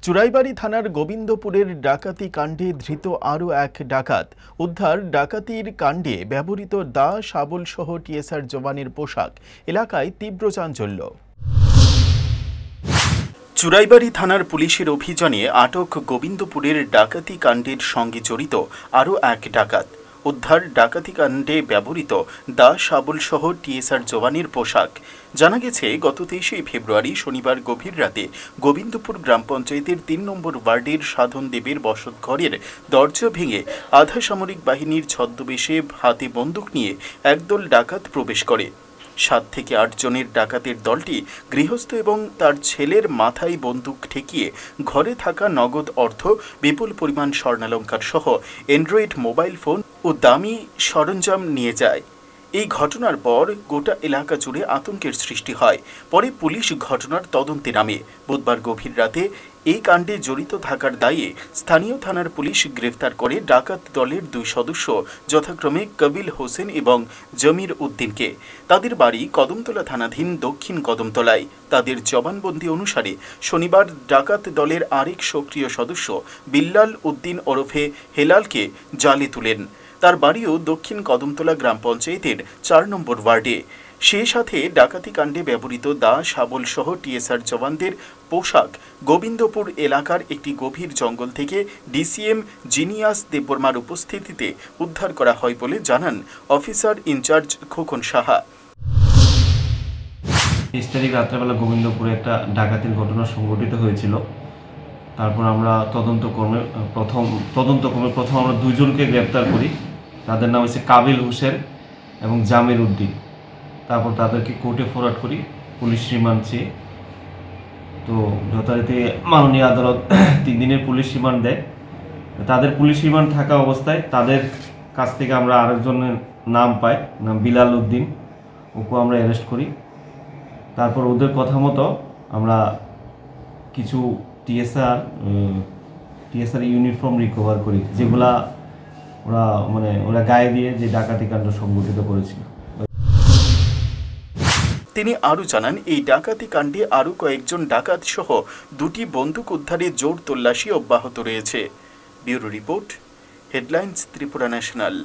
চুরাইবাড়ি থানার গোবিন্দপুরের ডাকাতি কাণ্ডে ধৃত আরও এক ডাকাত উদ্ধার। ডাকাতির কাণ্ডে ব্যবহৃত দা শাবল সহ টিএসআর জওয়ানের পোশাক। এলাকায় তীব্র চাঞ্চল্য। চুরাইবাড়ি থানার পুলিশের অভিযানে আটক গোবিন্দপুরের ডাকাতি কাণ্ডের সঙ্গে জড়িত আরও এক ডাকাত উদ্ধার। ডাকাতি কাণ্ডে ব্যবহৃত দা শাবল সহ টিএসআর জওয়ানের পোশাক। জানা গেছে, গত 23 ফেব্রুয়ারি শনিবার গভীর রাতে গোবিন্দপুর গ্রাম পঞ্চায়েতের 3 নম্বর ওয়ার্ডের সাধন দেবের বসতঘরের দরজা ভেঙে আধা সামরিক বাহিনীর ছদ্মবেশে হাতে বন্দুক নিয়ে একদল ডাকাত প্রবেশ করে। 7 থেকে 8 জনের ডাকাতের দলটি গৃহস্থ এবং তার ছেলের মাথায় বন্দুক ঠেকিয়ে ঘরে থাকা নগদ অর্থ, বিপুল পরিমাণ স্বর্ণালংকার সহ অ্যান্ড্রয়েড মোবাইল ফোন ও দামি সরঞ্জাম নিয়ে যায়। এই ঘটনার পর গোটা এলাকা জুড়ে আতঙ্কের সৃষ্টি হয়। পরে পুলিশ ঘটনার তদন্তে নামে। বুধবার গভীর রাতে এই কাণ্ডে জড়িত থাকার দায়ে স্থানীয় থানার পুলিশ গ্রেফতার করে ডাকাত দলের 2 সদস্য, যথাক্রমে কবিল হোসেন এবং জমির উদ্দিনকে। তাদের বাড়ি কদমতলা থানাধীন দক্ষিণ কদমতলায়। তাদের জবানবন্দি অনুসারে শনিবার ডাকাত দলের আরেক সক্রিয় সদস্য বিল্লাল উদ্দিন ওরফে হেলালকে জালে তুলেন। তার বাড়িও দক্ষিণ কদমতলা গ্রাম পঞ্চায়েতের 4 নম্বর ওয়ার্ডে। সেই সাথে ডাকাতি কাণ্ডে ব্যবহৃত দা শাবল সহ টিএসআর জওয়ানদের পোশাক গোবিন্দপুর এলাকার একটি গভীর জঙ্গল থেকে ডিসিএম জিনিয়াস দেববর্মার উপস্থিতিতে উদ্ধার করা হয় বলে জানান অফিসার ইনচার্জ খোকন সাহা। 23 তারিখ রাত্রেবেলা গোবিন্দপুরে একটা ডাকাতির ঘটনা সংঘটিত হয়েছিল। তারপর আমরা তদন্তক্রমে প্রথম আমরা 2 জনকে গ্রেপ্তার করি। তাদের নাম হচ্ছে কাবিল হোসেন এবং জামির উদ্দিন। তারপর তাদেরকে কোর্টে ফরওয়ার্ড করি পুলিশ রিমান্ড চেয়ে। তো যথারীতি মাননীয় আদালত 3 দিনের পুলিশ রিমান্ড দেয়। তাদের পুলিশ রিমান্ড থাকা অবস্থায় তাদের কাছ থেকে আমরা আরেকজনের নাম পাই, নাম বিলাল উদ্দিন। ওকে আমরা অ্যারেস্ট করি। তারপর ওদের কথা মতো আমরা কিছু টিএসআর ইউনিফর্ম রিকভার করি, যেগুলা ওরা গায়ে দিয়ে যে ডাকাতি কাণ্ড সংঘটিত করেছিল। তিনি আরও জানান, এই ডাকাতি কাণ্ডে আরও কয়েকজন ডাকাত সহ 2টি বন্দুক উদ্ধারে জোর তল্লাশি অব্যাহত রয়েছে। Bureau report, headlines Tripura national.